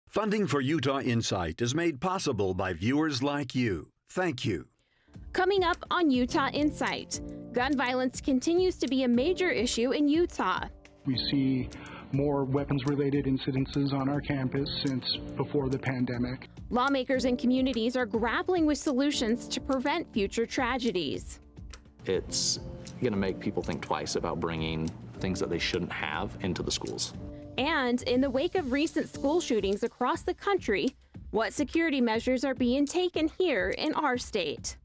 Funding for Utah Insight is made possible by viewers like you. Thank you. Coming up on Utah Insight, gun violence continues to be a major issue in Utah. We see more weapons-related incidences on our campus since before the pandemic. Lawmakers and communities are grappling with solutions to prevent future tragedies. It's going to make people think twice about bringing things that they shouldn't have into the schools. And in the wake of recent school shootings across the country, what security measures are being taken here in our state?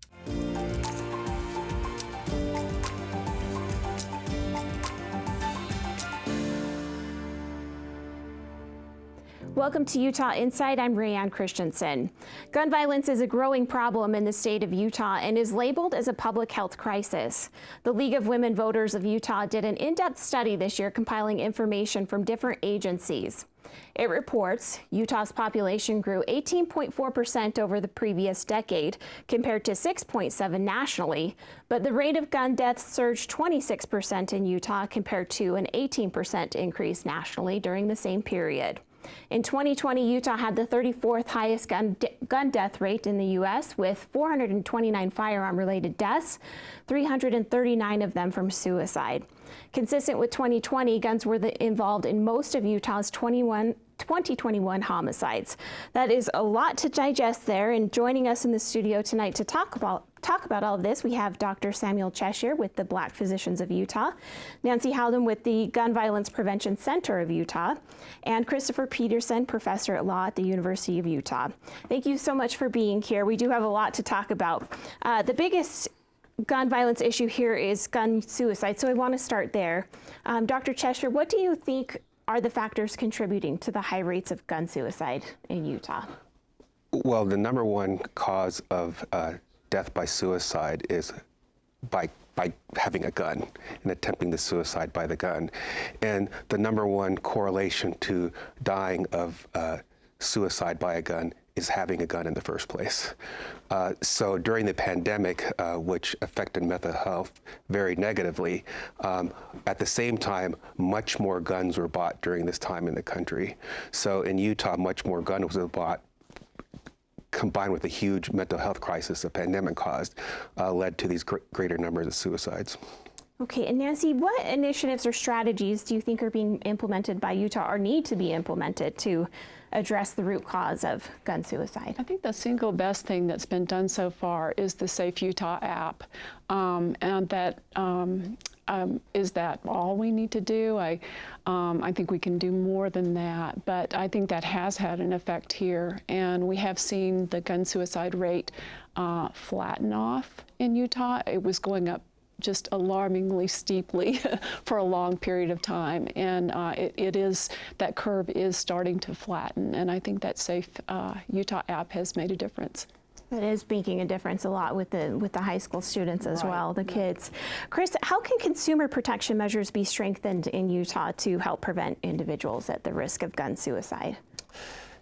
Welcome to Utah Insight. I'm Rayanne Christensen. Gun violence is a growing problem in the state of Utah and is labeled as a public health crisis. The League of Women Voters of Utah did an in-depth study this year compiling information from different agencies. It reports Utah's population grew 18.4% over the previous decade, compared to 6.7% nationally, but the rate of gun deaths surged 26% in Utah compared to an 18% increase nationally during the same period. In 2020, Utah had the 34th highest gun death rate in the U.S., with 429 firearm-related deaths, 339 of them from suicide. Consistent with 2020, guns were involved in most of Utah's 2021 homicides. That is a lot to digest there, and joining us in the studio tonight to talk about all of this, we have Dr. Samuel Cheshire with the Black Physicians of Utah, Nancy Howden with the Gun Violence Prevention Center of Utah, and Christopher Peterson, professor at law at the University of Utah. Thank you so much for being here. We do have a lot to talk about. The biggest gun violence issue here is gun suicide, so I want to start there. Dr. Cheshire, what do you think are the factors contributing to the high rates of gun suicide in Utah? Well, the number one cause of death by suicide is by having a gun and attempting the suicide by the gun. And the number one correlation to dying of suicide by a gun is having a gun in the first place. So during the pandemic, which affected mental health very negatively, at the same time, much more guns were bought during this time in the country. So in Utah, much more guns were bought, combined with the huge mental health crisis the pandemic caused, led to these greater numbers of suicides. Okay, and Nancy, what initiatives or strategies do you think are being implemented by Utah or need to be implemented to address the root cause of gun suicide? I think the single best thing that's been done so far is the Safe Utah app, and that is that all we need to do? I think we can do more than that, but I think that has had an effect here, and we have seen the gun suicide rate flatten off in Utah. It was going up just alarmingly steeply for a long period of time, and that curve is starting to flatten, and I think that Safe Utah app has made a difference. It is making a difference a lot with the high school students as well, the kids. Chris, how can consumer protection measures be strengthened in Utah to help prevent individuals at the risk of gun suicide?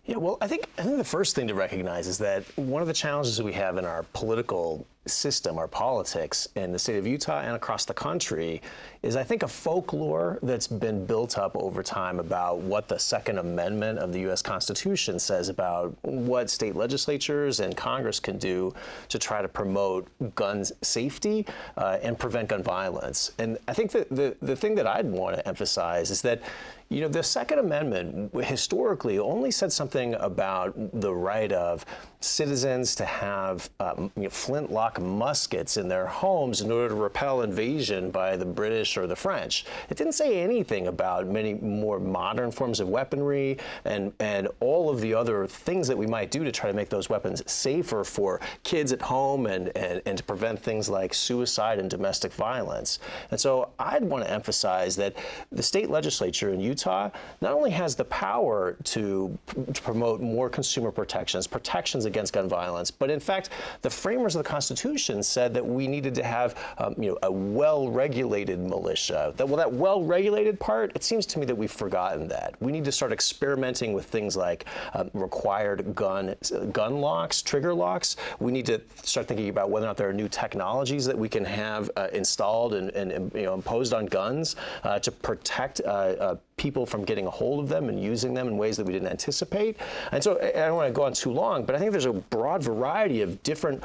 Yeah, well, I think the first thing to recognize is that one of the challenges that we have in our political system, our politics in the state of Utah and across the country is, I think, a folklore that's been built up over time about what the Second Amendment of the U.S. Constitution says about what state legislatures and Congress can do to try to promote gun safety and prevent gun violence. And I think that the thing that I'd want to emphasize is that, you know, the Second Amendment historically only said something about the right of citizens to have flintlock muskets in their homes in order to repel invasion by the British or the French. It didn't say anything about many more modern forms of weaponry and all of the other things that we might do to try to make those weapons safer for kids at home and to prevent things like suicide and domestic violence. And so I'd want to emphasize that the state legislature in Utah not only has the power to promote more consumer protections against gun violence, but in fact, the framers of the Constitution said that we needed to have a well-regulated militia. That well-regulated part, it seems to me that we've forgotten that. We need to start experimenting with things like required gun locks, trigger locks. We need to start thinking about whether or not there are new technologies that we can have installed and imposed on guns to protect people from getting a hold of them and using them in ways that we didn't anticipate. And so I don't want to go on too long, but I think there's a broad variety of different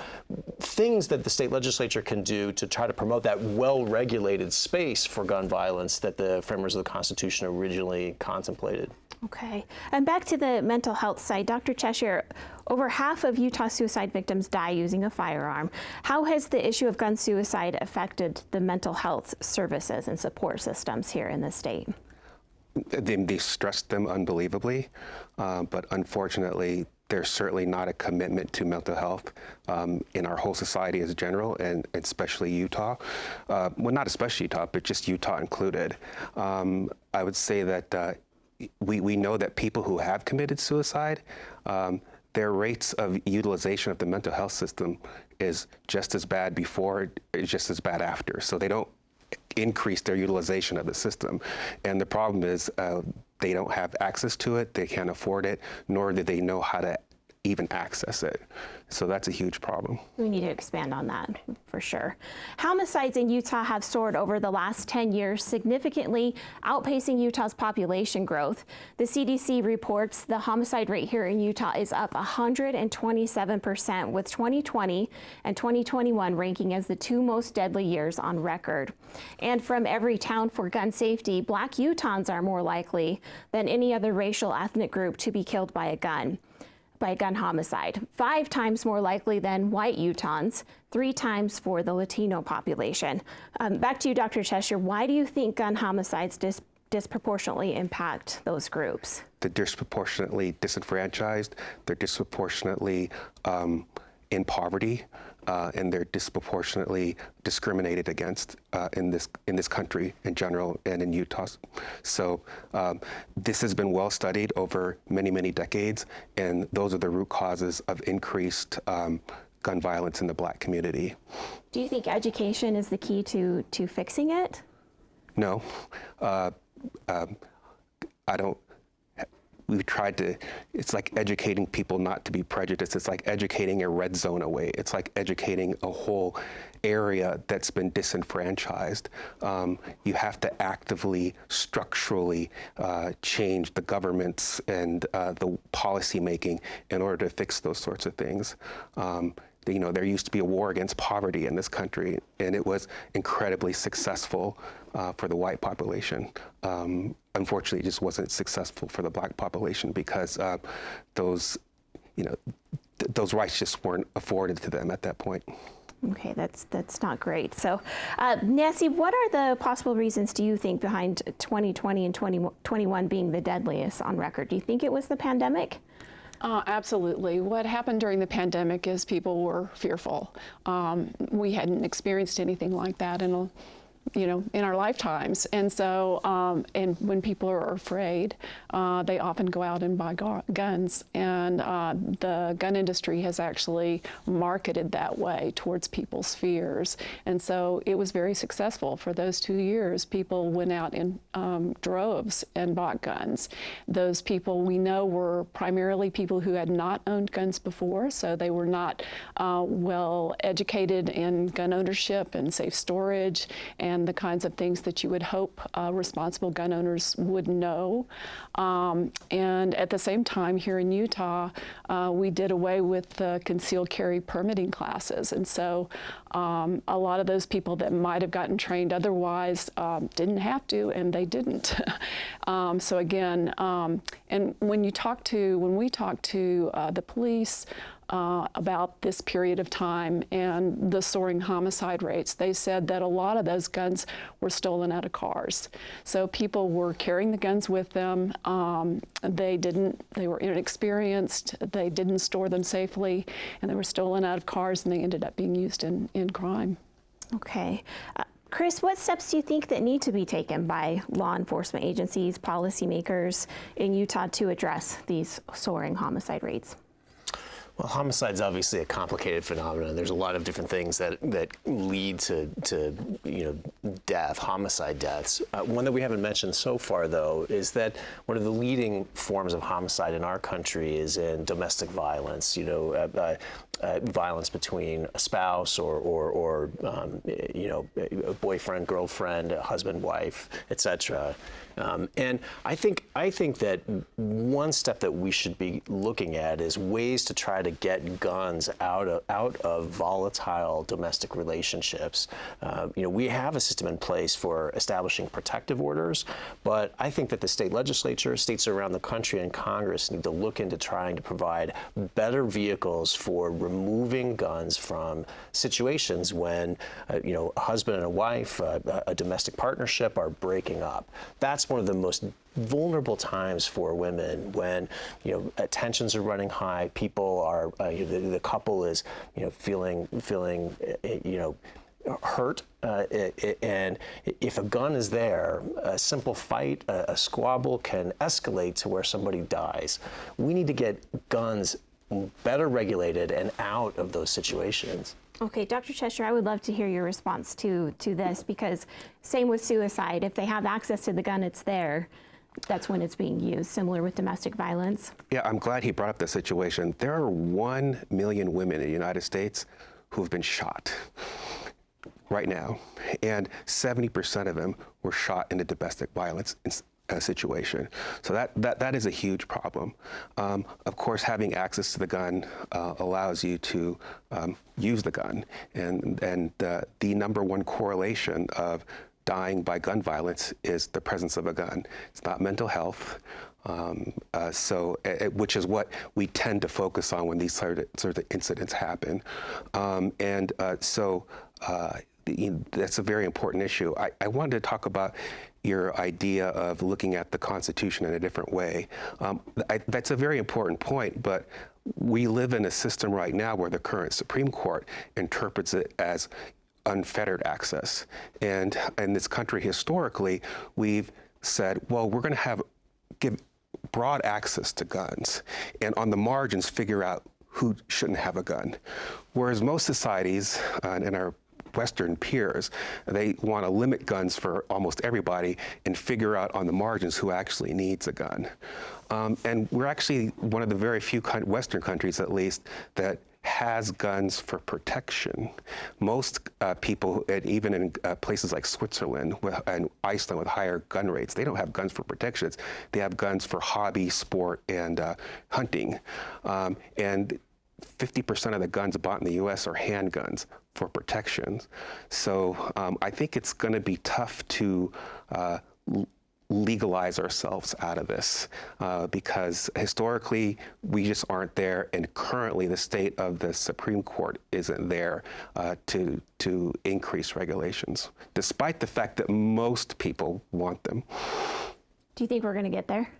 things that the state legislature can do to try to promote that well-regulated space for gun violence that the framers of the Constitution originally contemplated. Okay. And back to the mental health side, Dr. Cheshire, over half of Utah suicide victims die using a firearm. How has the issue of gun suicide affected the mental health services and support systems here in the state? They stressed them unbelievably, but unfortunately, there's certainly not a commitment to mental health in our whole society as general, and especially Utah. Well, not especially Utah, but just Utah included. I would say that we know that people who have committed suicide, their rates of utilization of the mental health system is just as bad before, just as bad after. So they don't increase their utilization of the system. And the problem is they don't have access to it, they can't afford it, nor do they know how to even access it. So that's a huge problem. We need to expand on that for sure. Homicides in Utah have soared over the last 10 years, significantly outpacing Utah's population growth. The CDC reports the homicide rate here in Utah is up 127%, with 2020 and 2021 ranking as the two most deadly years on record. And from Everytown for Gun Safety, Black Utahns are more likely than any other racial ethnic group to be killed by a gun homicide, 5 times more likely than white Utahns, 3 times for the Latino population. Back to you, Dr. Cheshire. Why do you think gun homicides disproportionately impact those groups? They're disproportionately disenfranchised, they're disproportionately in poverty, and they're disproportionately discriminated against in this country in general and in Utah. So this has been well studied over many, many decades, and those are the root causes of increased gun violence in the Black community. Do you think education is the key to fixing it? No, I don't. We've tried to, it's like educating people not to be prejudiced. It's like educating a red zone away. It's like educating a whole area that's been disenfranchised. You have to actively, structurally change the governments and the policy making in order to fix those sorts of things. You know, there used to be a war against poverty in this country, and it was incredibly successful for the white population. Unfortunately, it just wasn't successful for the Black population because those rights just weren't afforded to them at that point. Okay, that's not great. So, Nancy, what are the possible reasons, do you think, behind 2020 and 2021 being the deadliest on record? Do you think it was the pandemic? Absolutely. What happened during the pandemic is people were fearful. We hadn't experienced anything like that in our lifetimes. And so, and when people are afraid, they often go out and buy guns. And the gun industry has actually marketed that way towards people's fears. And so it was very successful. For those 2 years, people went out in droves and bought guns. Those people we know were primarily people who had not owned guns before, so they were not well educated in gun ownership and safe storage and the kinds of things that you would hope responsible gun owners would know. And at the same time, here in Utah, we did away with the concealed carry permitting classes. And so a lot of those people that might have gotten trained otherwise didn't have to, and they didn't. So again, and when we talk to the police about this period of time and the soaring homicide rates, they said that a lot of those guns were stolen out of cars. So people were carrying the guns with them. They were inexperienced, they didn't store them safely, and they were stolen out of cars, and they ended up being used in crime. Okay. Chris, what steps do you think that need to be taken by law enforcement agencies, policymakers in Utah to address these soaring homicide rates? Well, homicide is obviously a complicated phenomenon. There's a lot of different things that lead to death, homicide deaths. One that we haven't mentioned so far, though, is that one of the leading forms of homicide in our country is in domestic violence. Violence between a spouse or a boyfriend, girlfriend, husband, wife, etc. And I think that one step that we should be looking at is ways to try to get guns out of volatile domestic relationships. We have a system in place for establishing protective orders, but I think that the state legislature, states around the country, and Congress need to look into trying to provide better vehicles for removing guns from situations when, a husband and a wife, a domestic partnership are breaking up. That's one of the most vulnerable times for women when tensions are running high. People are the couple is feeling hurt, and if a gun is there, a simple fight, a squabble can escalate to where somebody dies. We need to get guns better regulated and out of those situations. Okay, Dr. Cheshire, I would love to hear your response to this, because same with suicide. If they have access to the gun, it's there. That's when it's being used, similar with domestic violence. Yeah, I'm glad he brought up the situation. There are 1 million women in the United States who have been shot right now, and 70% of them were shot in a domestic violence situation. So that is a huge problem. Of course, having access to the gun allows you to use the gun, and the number one correlation of dying by gun violence is the presence of a gun. It's not mental health. Which is what we tend to focus on when these sort of incidents happen. That's a very important issue. I wanted to talk about your idea of looking at the Constitution in a different way. That's a very important point, but we live in a system right now where the current Supreme Court interprets it as unfettered access. And in this country, historically, we've said, well, we're going to give broad access to guns, and on the margins figure out who shouldn't have a gun. Whereas most societies and our Western peers, they want to limit guns for almost everybody and figure out on the margins who actually needs a gun. And we're actually one of the very few Western countries, at least, that has guns for protection. Most people, even in places like Switzerland and Iceland with higher gun rates, they don't have guns for protections. They have guns for hobby, sport, and hunting. And 50% of the guns bought in the U.S. are handguns for protections. So I think it's going to be tough to legalize ourselves out of this because historically we just aren't there, and currently the state of the Supreme Court isn't there to increase regulations, despite the fact that most people want them. Do you think we're going to get there?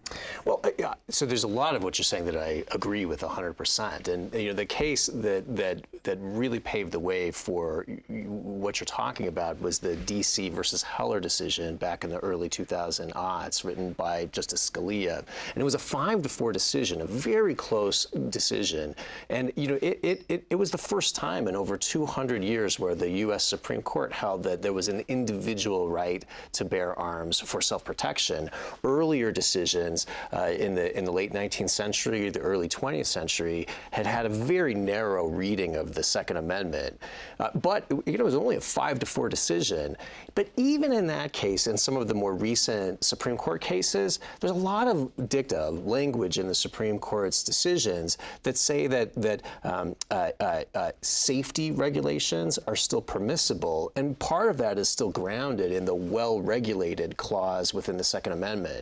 Well, yeah. So there's a lot of what you're saying that I agree with 100%. And the case that really paved the way for what you're talking about was the D.C. versus Heller decision back in the early 2000s, written by Justice Scalia. And it was a 5-4 decision, a very close decision. And it was the first time in over 200 years where the U.S. Supreme Court held that there was an individual right to bear arms for self-protection. Earlier decisions in the late 19th century, the early 20th century, had a very narrow reading of the Second Amendment. But it was only a 5-4 decision. But even in that case, in some of the more recent Supreme Court cases, there's a lot of dicta, language in the Supreme Court's decisions that say that safety regulations are still permissible, and part of that is still grounded in the well-regulated clause within the Second Amendment.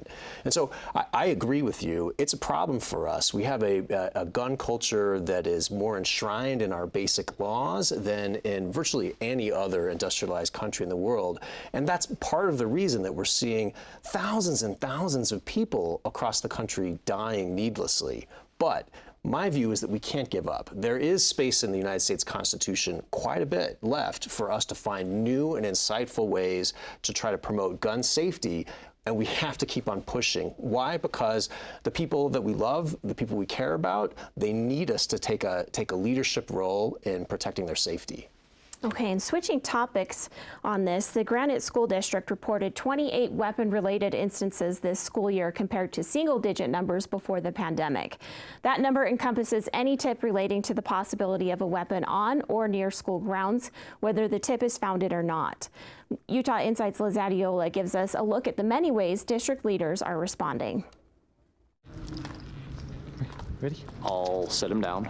And so I agree with you. It's a problem for us. We have a gun culture that is more enshrined in our basic laws than in virtually any other industrialized country in the world. And that's part of the reason that we're seeing thousands and thousands of people across the country dying needlessly. But my view is that we can't give up. There is space in the United States Constitution, quite a bit left, for us to find new and insightful ways to try to promote gun safety. And we have to keep on pushing. Why? Because the people that we love, the people we care about, they need us to take a leadership role in protecting their safety. Okay, and switching topics on this, the Granite School District reported 28 weapon-related instances this school year compared to single-digit numbers before the pandemic. That number encompasses any tip relating to the possibility of a weapon on or near school grounds, whether the tip is founded or not. Utah Insight's Liz Adiola gives us a look at the many ways district leaders are responding. Ready? I'll sit him down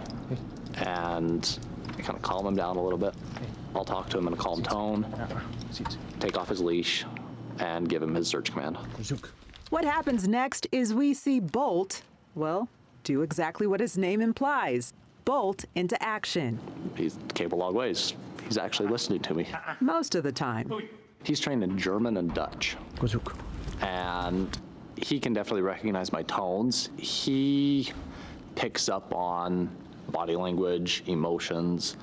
and kind of calm him down a little bit. I'll talk to him in a calm tone, take off his leash, and give him his search command. What happens next is we see Bolt, well, do exactly what his name implies, bolt into action. He's capable long ways. He's actually listening to me. Most of the time. He's trained in German and Dutch. And he can definitely recognize my tones. He picks up on body language, emotions,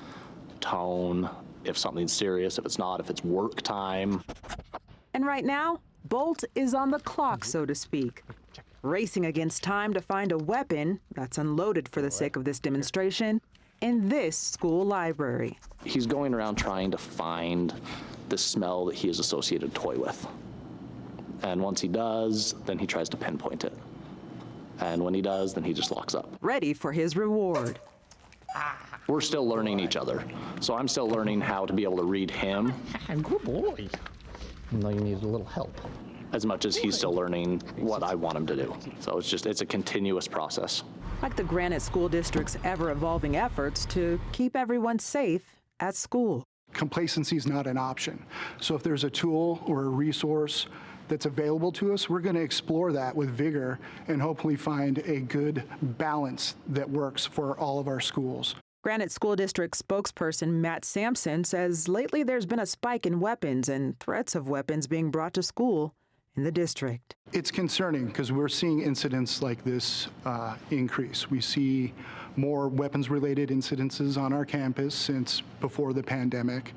tone, if something's serious, if it's not, if it's work time. And right now, Bolt is on the clock, so to speak, racing against time to find a weapon that's unloaded for the sake of this demonstration in this school library. He's going around trying to find the smell that he has associated a toy with. And once he does, then he tries to pinpoint it. And when he does, then he just locks up. Ready for his reward. We're still learning each other. So I'm still learning how to be able to read him. Good boy. No, you need a little help. As much as he's still learning what I want him to do. So it's a continuous process. Like the Granite School District's ever-evolving efforts to keep everyone safe at school. Complacency is not an option. So if there's a tool or a resource that's available to us, we're going to explore that with vigor and hopefully find a good balance that works for all of our schools. Granite School District spokesperson Matt Sampson says lately there's been a spike in weapons and threats of weapons being brought to school in the district. It's concerning because we're seeing incidents like this increase. We see more weapons-related incidences on our campus since before the pandemic,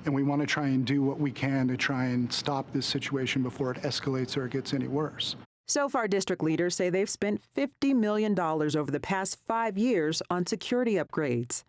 and we want to try and do what we can to try and stop this situation before it escalates or it gets any worse. So far, district leaders say they've spent $50 million over the past 5 years on security upgrades,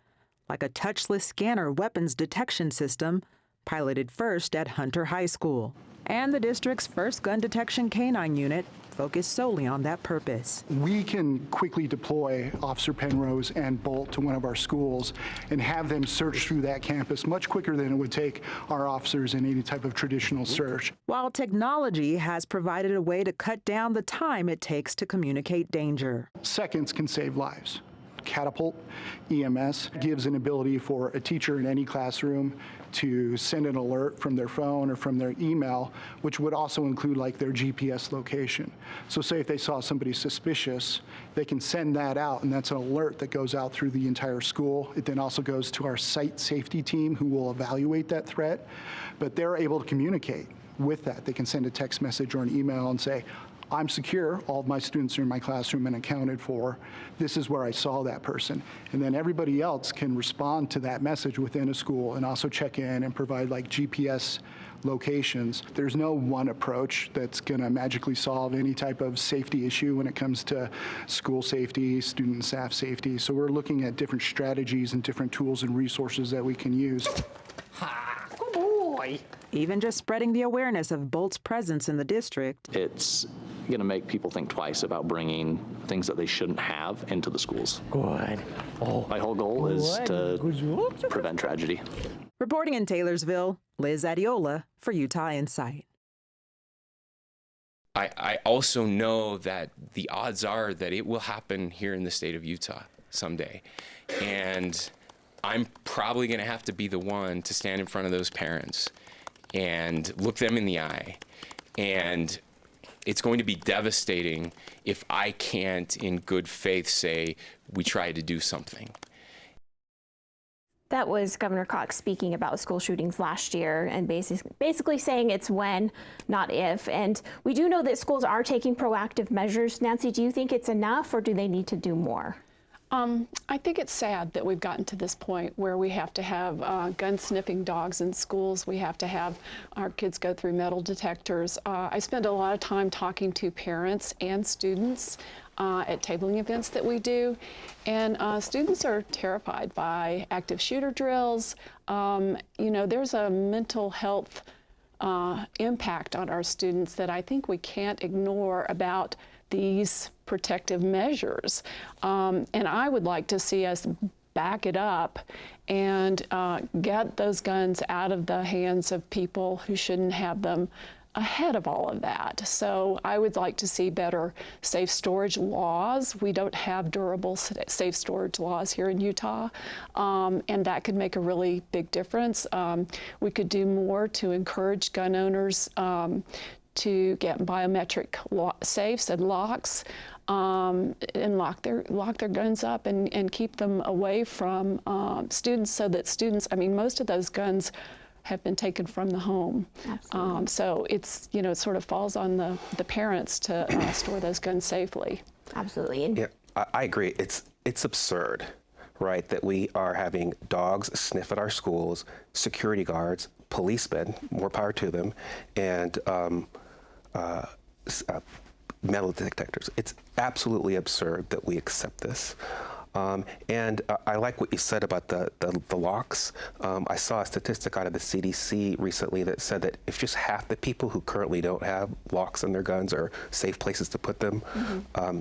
like a touchless scanner weapons detection system piloted first at Hunter High School, and the district's first gun detection canine unit focused solely on that purpose. We can quickly deploy Officer Penrose and Bolt to one of our schools and have them search through that campus much quicker than it would take our officers in any type of traditional search. While technology has provided a way to cut down the time it takes to communicate danger. Seconds can save lives. Catapult EMS gives an ability for a teacher in any classroom to send an alert from their phone or from their email, which would also include like their GPS location. So say if they saw somebody suspicious, they can send that out, and that's an alert that goes out through the entire school. It then also goes to our site safety team who will evaluate that threat, but they're able to communicate with that. They can send a text message or an email and say, I'm secure, all of my students are in my classroom and accounted for. This is where I saw that person. And then everybody else can respond to that message within a school and also check in and provide like GPS locations. There's no one approach that's gonna magically solve any type of safety issue when it comes to school safety, student and staff safety. So we're looking at different strategies and different tools and resources that we can use. Good boy. Even just spreading the awareness of Bolt's presence in the district. It's going to make people think twice about bringing things that they shouldn't have into the schools. Good. Oh. My whole goal is to prevent tragedy. Reporting in Taylorsville, Liz Adiola for Utah Insight. I also know that the odds are that it will happen here in the state of Utah someday. And I'm probably going to have to be the one to stand in front of those parents and look them in the eye. And it's going to be devastating if I can't, in good faith, say we tried to do something. That was Governor Cox speaking about school shootings last year and basically saying it's when, not if. And we do know that schools are taking proactive measures. Nancy, do you think it's enough or do they need to do more? I think it's sad that we've gotten to this point where we have to have gun-sniffing dogs in schools. We have to have our kids go through metal detectors. I spend a lot of time talking to parents and students at tabling events that we do, and students are terrified by active shooter drills. You know, there's a mental health impact on our students that I think we can't ignore about these protective measures. And I would like to see us back it up and get those guns out of the hands of people who shouldn't have them ahead of all of that. So I would like to see better safe storage laws. We don't have durable safe storage laws here in Utah, and that could make a really big difference. We could do more to encourage gun owners to get biometric safes and locks, and lock their guns up and keep them away from students, so that students, I mean, most of those guns have been taken from the home. So it's, you know, it sort of falls on the parents to store those guns safely. Absolutely. Yeah, I agree. It's absurd, right, that we are having dogs sniff at our schools, security guards, policemen, more power to them, and metal detectors. It's absolutely absurd that we accept this. And I like what you said about the locks. I saw a statistic out of the CDC recently that said that if just half the people who currently don't have locks on their guns or safe places to put them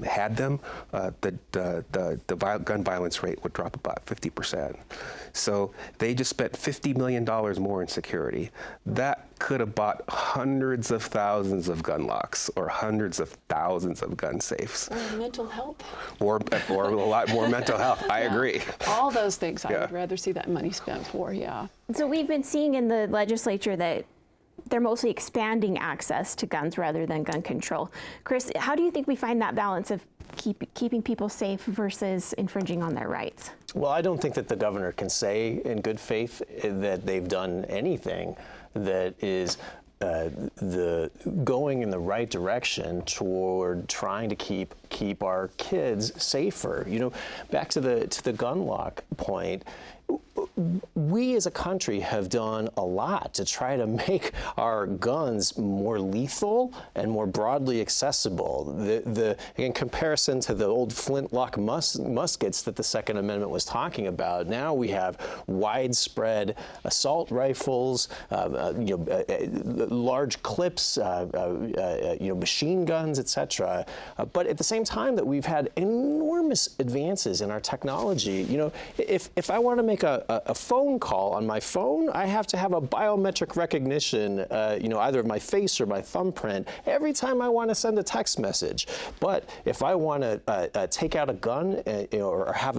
had them, the gun violence rate would drop about 50%. So they just spent $50 million more in security. That could have bought hundreds of thousands of gun locks or hundreds of thousands of gun safes. Or mental health. Or a lot more mental health. I agree. All those things I would rather see that money spent for, So we've been seeing in the legislature that they're mostly expanding access to guns rather than gun control. Chris, how do you think we find that balance of keeping people safe versus infringing on their rights? Well, I don't think that the governor can say in good faith that they've done anything that is the going in the right direction toward trying to keep our kids safer. You know, back to the gun lock point. We as a country have done a lot to try to make our guns more lethal and more broadly accessible. In comparison to the old flintlock muskets that the Second Amendment was talking about, now we have widespread assault rifles, large clips, machine guns, etc. But at the same time that we've had enormous advances in our technology. You know, if I want to make a phone call on my phone, I have to have a biometric recognition, either of my face or my thumbprint every time I want to send a text message. But if I want to take out a gun or have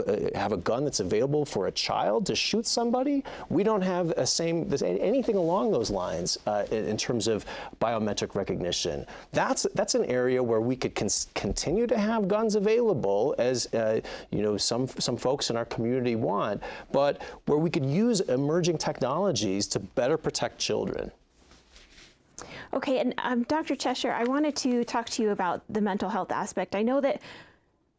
a gun that's available for a child to shoot somebody, we don't have anything along those lines in terms of biometric recognition. That's an area where we could continue to have guns available, as some folks in our community want, but where we could use emerging technologies to better protect children. Okay, and Dr. Cheshire, I wanted to talk to you about the mental health aspect. I know that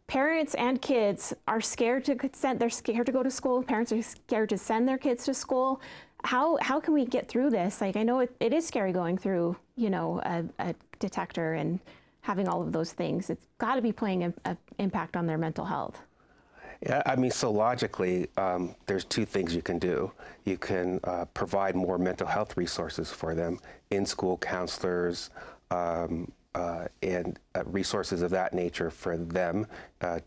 parents and kids are scared to they're scared to go to school. Parents are scared to send their kids to school. How can we get through this? Like, I know it is scary going through, a detector and having all of those things. It's got to be playing an impact on their mental health. Yeah, I mean, so logically, there's two things you can do. You can provide more mental health resources for them, in-school counselors, and resources of that nature for them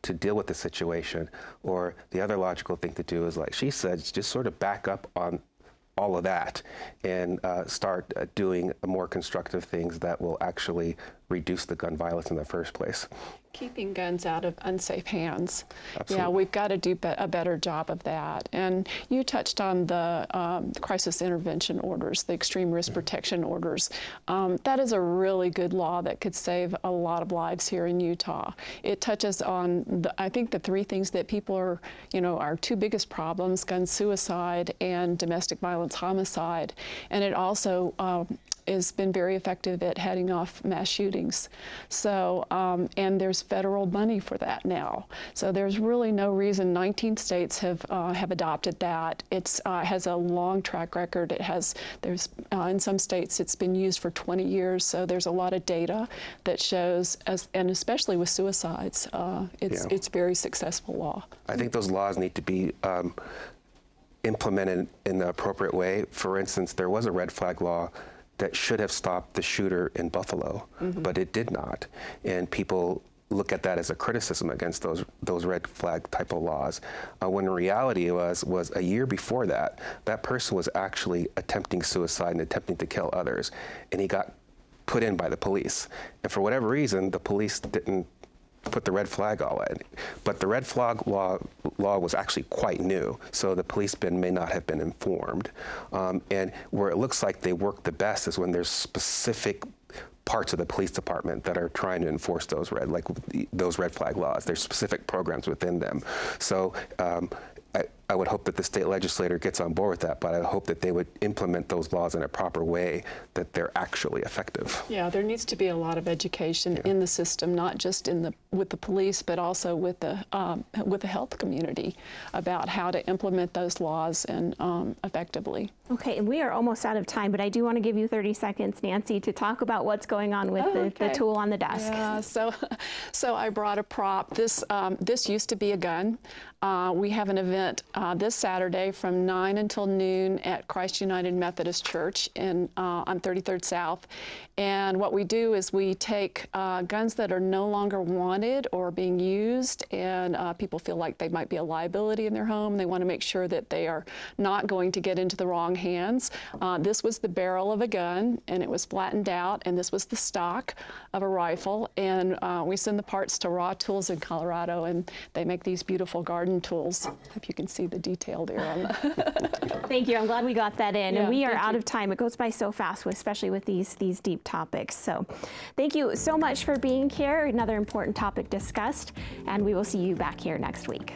to deal with the situation. Or the other logical thing to do is, like she said, just sort of back up on all of that and start doing more constructive things that will actually reduce the gun violence in the first place. Keeping guns out of unsafe hands. Absolutely. Yeah, we've got to do a better job of that. And you touched on the crisis intervention orders, the extreme risk protection orders. That is a really good law that could save a lot of lives here in Utah. It touches on, I think, the three things that people are, our two biggest problems: gun suicide and domestic violence homicide. And it also has been very effective at heading off mass shootings. So, and there's federal money for that now. So there's really no reason. 19 states have adopted that. It's has a long track record. There's in some states it's been used for 20 years. So there's a lot of data that shows, and especially with suicides, it's very successful law. I think those laws need to be implemented in the appropriate way. For instance, there was a red flag law that should have stopped the shooter in Buffalo, but it did not. And people look at that as a criticism against those red flag type of laws, when the reality was a year before that, that person was actually attempting suicide and attempting to kill others, and he got put in by the police. And for whatever reason, the police didn't put the red flag law in. But the red flag law was actually quite new, so the police may not have been informed. And where it looks like they work the best is when there's specific parts of the police department that are trying to enforce those red flag laws. There's specific programs within them. So I would hope that the state legislature gets on board with that, but I hope that they would implement those laws in a proper way, that they're actually effective. Yeah, there needs to be a lot of education in the system, not just with the police, but also with the health community about how to implement those laws and effectively. Okay, and we are almost out of time, but I do want to give you 30 seconds, Nancy, to talk about what's going on with the tool on the desk. Yeah, so I brought a prop. This used to be a gun. We have an event this Saturday from 9 until noon at Christ United Methodist Church on 33rd South. And what we do is we take guns that are no longer wanted or being used, and people feel like they might be a liability in their home. They want to make sure that they are not going to get into the wrong hands. This was the barrel of a gun, and it was flattened out, and this was the stock of a rifle. And we send the parts to Raw Tools in Colorado, and they make these beautiful garden tools. Hope you can see the detail there on the Thank you. I'm glad we got that in. Yeah, and we are thank out you. of time. It goes by so fast, especially with these deep topics. So thank you so much for being here. Another important topic discussed, and we will see you back here next week.